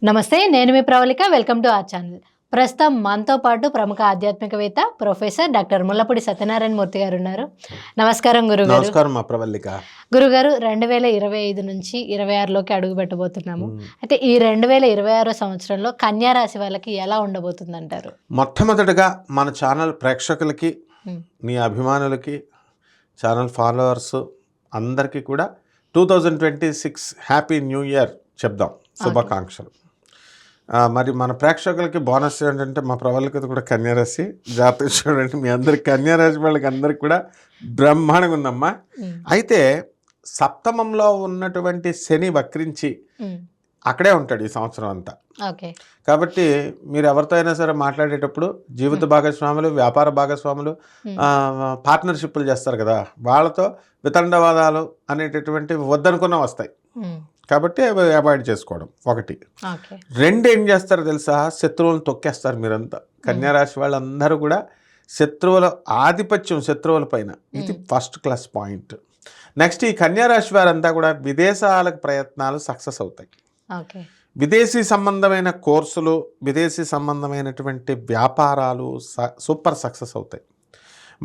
నమస్తే, నేను మీ Pravalika. Welcome to our channel. ప్రస్తుతం మనతో పాటు ప్రముఖ ఆధ్యాత్మికవేత్త ప్రొఫెసర్ డాక్టర్ ముల్లపూడి సత్యనారాయణ మూర్తి గారు ఉన్నారు. నమస్కారం గురుగారు. నమస్కారం మా ప్రవళిక. గురుగారు, 2025 నుంచి 26లోకి అడుగు పెట్టబోతున్నాము. అయితే ఈ 2026 సంవత్సరంలో కన్యా రాశి వాళ్ళకి ఎలా ఉండబోతుంది అంటారు? మొట్టమొదటిగా మన ఛానల్ ప్రేక్షకులకి, మీ అభిమానులకి, ఛానల్ ఫాలోవర్స్ అందరికీ కూడా 2026 హ్యాపీ న్యూ ఇయర్ చెప్దాం, శుభాకాంక్షలు. మరి మన ప్రేక్షకులకి బోనస్ ఏంటంటే మా ప్రవళికది కూడా కన్యారాశి జాతకం చూడండి. మీ అందరికి కన్యారాశి వాళ్ళకి అందరికి కూడా బ్రహ్మాండంగా ఉందమ్మా. అయితే సప్తమంలో ఉన్నటువంటి శని వక్రించి అక్కడే ఉంటాడు ఈ సంవత్సరం అంతా. కాబట్టి మీరు ఎవరితో అయినా సరే మాట్లాడేటప్పుడు జీవిత భాగస్వాములు, వ్యాపార భాగస్వాములు, పార్ట్నర్షిప్లు చేస్తారు కదా, వాళ్ళతో వితండవాదాలు అనేటటువంటి వద్దనుకున్న వస్తాయి. కాబట్టి అవి అవాయిడ్ చేసుకోవడం ఒకటి. రెండు ఏం చేస్తారో తెలుసా, శత్రువులను తొక్కేస్తారు మీరంతా. కన్యారాశి వాళ్ళందరూ కూడా శత్రువుల ఆధిపత్యం, శత్రువుల పైన, ఇది ఫస్ట్ క్లాస్ పాయింట్. నెక్స్ట్ ఈ కన్యారాశి వారంతా కూడా విదేశాలకు ప్రయత్నాలు సక్సెస్ అవుతాయి. విదేశీ సంబంధమైన కోర్సులు, విదేశీ సంబంధమైనటువంటి వ్యాపారాలు సూపర్ సక్సెస్ అవుతాయి.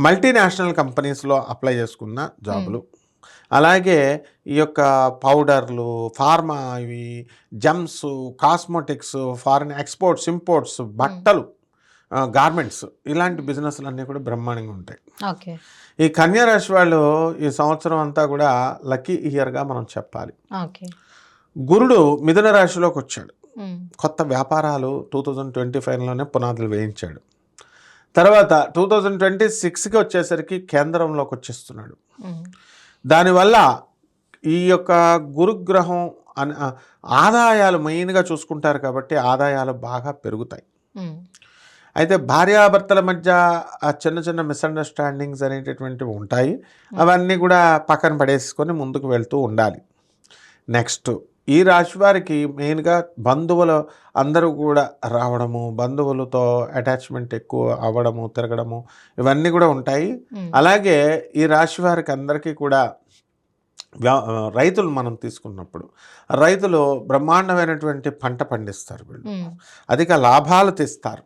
మల్టీనేషనల్ కంపెనీస్లో అప్లై చేసుకున్న జాబులు, అలాగే ఈ యొక్క పౌడర్లు, ఫార్మా, ఇవి జమ్స్, కాస్మెటిక్స్, ఫారిన్ ఎక్స్పోర్ట్స్, ఇంపోర్ట్స్, బట్టలు, గార్మెంట్స్, ఇలాంటి బిజినెస్లు అన్నీ కూడా బ్రహ్మాండంగా ఉంటాయి. ఈ కన్యారాశి వాళ్ళు ఈ సంవత్సరం అంతా కూడా లక్కీ ఇయర్గా మనం చెప్పాలి. గురుడు మిథున రాశిలోకి వచ్చాడు. కొత్త వ్యాపారాలు 2025లోనే పునాదులు వేయించాడు. తర్వాత 2026కి వచ్చేసరికి కేంద్రంలోకి వచ్చేస్తున్నాడు. దానివల్ల ఈ యొక్క గురుగ్రహం ఆదాయాలు మెయిన్గా చూసుకుంటారు కాబట్టి ఆదాయాలు బాగా పెరుగుతాయి. అయితే భార్యాభర్తల మధ్య చిన్న చిన్న మిస్అండర్స్టాండింగ్స్ అనేటటువంటివి ఉంటాయి. అవన్నీ కూడా పక్కన పడేసుకొని ముందుకు వెళ్తూ ఉండాలి. నెక్స్ట్ ఈ రాశి వారికి మెయిన్గా బంధువులు అందరూ కూడా రావడము, బంధువులతో అటాచ్మెంట్ ఎక్కువ అవ్వడము, తిరగడము, ఇవన్నీ కూడా ఉంటాయి. అలాగే ఈ రాశి వారికి అందరికీ కూడా రైతులు మనం తీసుకున్నప్పుడు రైతులు బ్రహ్మాండమైనటువంటి పంట పండిస్తారు. వీళ్ళు అధిక లాభాలు తెస్తారు.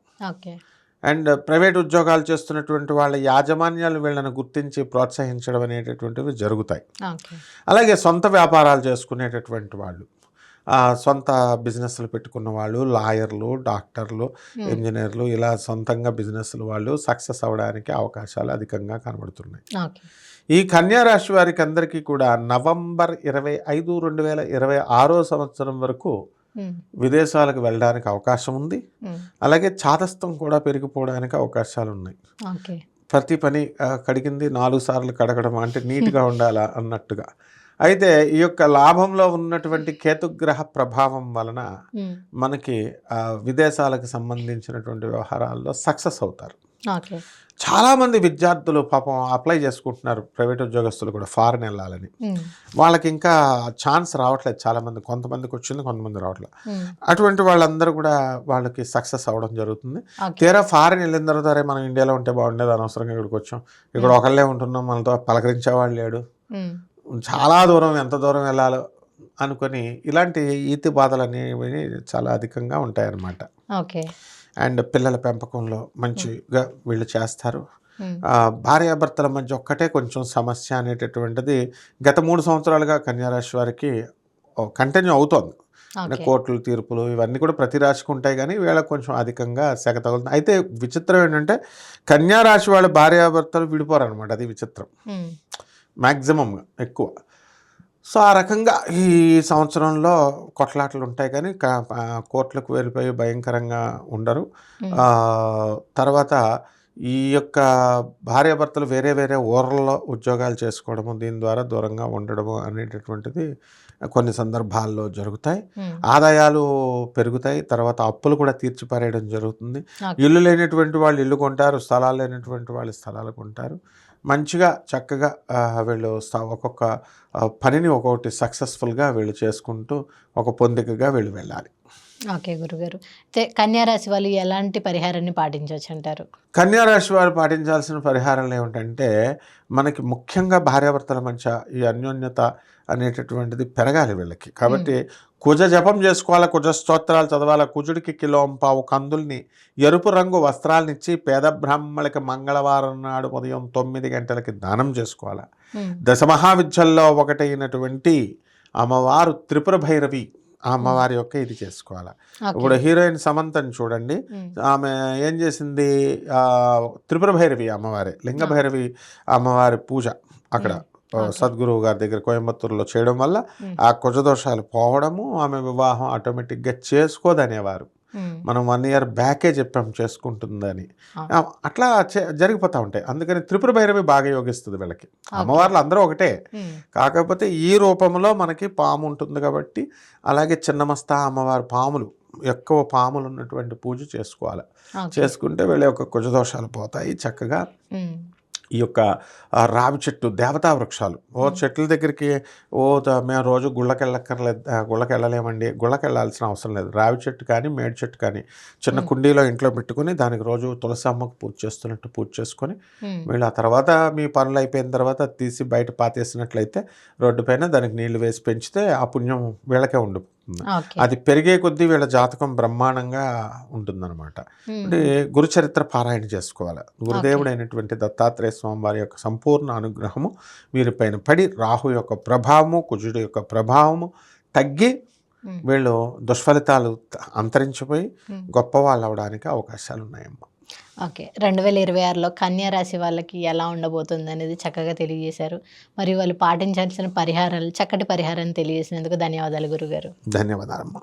అండ్ ప్రైవేట్ ఉద్యోగాలు చేస్తున్నటువంటి వాళ్ళ యాజమాన్యాలు వీళ్ళని గుర్తించి ప్రోత్సహించడం అనేటటువంటివి జరుగుతాయి. అలాగే సొంత వ్యాపారాలు చేసుకునేటటువంటి వాళ్ళు, సొంత బిజినెస్లు పెట్టుకున్న వాళ్ళు, లాయర్లు, డాక్టర్లు, ఇంజనీర్లు, ఇలా సొంతంగా బిజినెస్లు వాళ్ళు సక్సెస్ అవ్వడానికి అవకాశాలు అధికంగా కనబడుతున్నాయి. ఈ కన్యారాశి వారికి అందరికీ కూడా నవంబర్ 25, 2026 సంవత్సరం వరకు విదేశాలకు వెళ్ళడానికి అవకాశం ఉంది. అలాగే చాదస్తం కూడా పెరిగిపోవడానికి అవకాశాలు ఉన్నాయి. ప్రతి పని కడిగింది 4 సార్లు కడగడం అంటే నీట్గా ఉండాలా అన్నట్టుగా. అయితే ఈ యొక్క లాభంలో ఉన్నటువంటి కేతుగ్రహ ప్రభావం వలన మనకి విదేశాలకు సంబంధించినటువంటి వ్యవహారాల్లో సక్సెస్ అవుతారు. చాలామంది విద్యార్థులు పాపం అప్లై చేసుకుంటున్నారు, ప్రైవేట్ ఉద్యోగస్తులు కూడా ఫారెన్ వెళ్ళాలని. వాళ్ళకి ఇంకా ఛాన్స్ రావట్లేదు. చాలామంది, కొంతమందికి వచ్చింది, కొంతమంది రావట్లేదు. అటువంటి వాళ్ళందరూ కూడా వాళ్ళకి సక్సెస్ అవ్వడం జరుగుతుంది. తీరా ఫారెన్ వెళ్ళిన తర్వాత మనం ఇండియాలో ఉంటే బాగుండేది, అనవసరంగా ఇక్కడికి వచ్చాం, ఇక్కడ ఒకళ్ళే ఉంటున్నాం, మనతో పలకరించేవాళ్ళు లేడు, చాలా దూరం, ఎంత దూరం వెళ్ళాలో అనుకొని ఇలాంటి ఈతి బాధలు అనేవి చాలా అధికంగా ఉంటాయన్నమాట. అండ్ పిల్లల పెంపకంలో మంచిగా వీళ్ళు చేస్తారు. భార్యాభర్తల మధ్య ఒక్కటే కొంచెం సమస్య అనేటటువంటిది గత 3 సంవత్సరాలుగా కన్యారాశి వారికి కంటిన్యూ అవుతోంది. కోర్టులు, తీర్పులు, ఇవన్నీ కూడా ప్రతి రాశికి ఉంటాయి, కానీ వీళ్ళకి కొంచెం అధికంగా సెగ తగులుతుంది. అయితే విచిత్రం ఏంటంటే కన్యారాశి వాళ్ళు భార్యాభర్తలు విడిపోరు అనమాట. అది విచిత్రం, మ్యాక్సిమంగా ఎక్కువ. సో ఆ రకంగా ఈ సంవత్సరంలో కొట్లాటలు ఉంటాయి, కానీ కోర్టులకు వెళ్ళిపోయి భయంకరంగా ఉండరు. తర్వాత ఈ యొక్క భార్యాభర్తలు వేరే వేరే ఊర్లలో ఉద్యోగాలు చేసుకోవడము, దీని ద్వారా దూరంగా ఉండడము అనేటటువంటిది కొన్ని సందర్భాల్లో జరుగుతాయి. ఆదాయాలు పెరుగుతాయి. తర్వాత అప్పులు కూడా తీర్చిపారేయడం జరుగుతుంది. ఇల్లు లేనటువంటి వాళ్ళు ఇల్లు కొంటారు, స్థలాలు లేనటువంటి వాళ్ళు స్థలాలు కొంటారు. మంచిగా చక్కగా వీళ్ళు ఒక్కొక్క పనిని ఒక్కొక్కటి సక్సెస్ఫుల్గా వీళ్ళు చేసుకుంటూ ఒక పొందికగా వీళ్ళు వెళ్ళాలి. ఓకే గురుగారు. అయితే కన్యా రాశి వాళ్ళు ఎలాంటి పరిహారాన్ని పాటించవచ్చు అంటారు? కన్యా రాశి వారు పాటించాల్సిన పరిహారాలు ఏమిటంటే, మనకి ముఖ్యంగా భార్యాభర్తల మధ్య ఈ అన్యోన్యత అనేటటువంటిది పెరగాలి వీళ్ళకి. కాబట్టి కుజ జపం చేసుకోవాలి, కుజ స్తోత్రాలు చదవాలి. కుజుడికి కిలోంపావు కందుల్ని, ఎరుపు రంగు వస్త్రాలనిచ్చి పేద బ్రాహ్మణులకి మంగళవారం నాడు ఉదయం 9 గంటలకి దానం చేసుకోవాలి. దశమహావిద్యల్లో ఒకటైనటువంటి అమ్మవారు త్రిపుర భైరవి ఆ అమ్మవారి యొక్క ఇది చేసుకోవాలి. ఇప్పుడు హీరోయిన్ సమంతని చూడండి, ఆమె ఏం చేసింది, త్రిపుర భైరవి అమ్మవారి, లింగ భైరవి అమ్మవారి పూజ అక్కడ సద్గురువు గారి దగ్గర కోయంబత్తూరులో చేయడం వల్ల ఆ కుజదోషాలు పోవడము, ఆమె వివాహం ఆటోమేటిక్గా చేసుకోదనేవారు. మనం 1 year బ్యాకే చెప్పాం చేసుకుంటుందని. అట్లా జరిగిపోతూ ఉంటాయి. అందుకని త్రిపుర భైరవి బాగా యోగిస్తుంది వీళ్ళకి. అమ్మవార్లు అందరూ ఒకటే, కాకపోతే ఈ రూపంలో మనకి పాము ఉంటుంది కాబట్టి, అలాగే చిన్నమస్తా అమ్మవారి పాములు, ఎక్కువ పాములు ఉన్నటువంటి పూజ చేసుకోవాలి. చేసుకుంటే వీళ్ళ యొక్క కుజదోషాలు పోతాయి. చక్కగా ఈ యొక్క రావి చెట్టు, దేవతా వృక్షాలు, చెట్ల దగ్గరికి మేము రోజు గుళ్ళకి వెళ్ళలేమండి, గుళ్ళకి వెళ్ళాల్సిన అవసరం లేదు. రావి చెట్టు కానీ మేడి చెట్టు కానీ చిన్న కుండీలో ఇంట్లో పెట్టుకుని దానికి రోజు తులసి అమ్మకు పూజ చేస్తున్నట్టు పూజ చేసుకొని వీళ్ళు ఆ తర్వాత మీ పనులు అయిపోయిన తర్వాత తీసి బయట పాతేసినట్లయితే రోడ్డు పైన దానికి నీళ్లు వేసి పెంచితే ఆ పుణ్యం వీళ్ళకే ఉండిపోతుంది. అది పెరిగే కొద్దీ వీళ్ళ జాతకం బ్రహ్మాండంగా ఉంటుందన్నమాట. అంటే గురుచరిత్ర పారాయణ చేసుకోవాలి. గురుదేవుడైనటువంటి దత్తాత్రేయ స్వామి వారి యొక్క సంపూర్ణ అనుగ్రహము వీరిపైన పడి రాహు యొక్క ప్రభావము, కుజుడు యొక్క ప్రభావము తగ్గి వీళ్ళు దుష్ఫలితాలు అంతరించిపోయి గొప్పవాళ్ళు అవడానికి అవకాశాలు ఉన్నాయమ్మా. ఓకే. 2026లో కన్యా రాశి వాళ్ళకి ఎలా ఉండబోతుంది అనేది చక్కగా తెలియజేశారు. మరియు వాళ్ళు పాటించాల్సిన పరిహారాలు, చక్కటి పరిహారాన్ని తెలియజేసినందుకు ధన్యవాదాలు గురుగారు. ధన్యవాదాలమ్మా.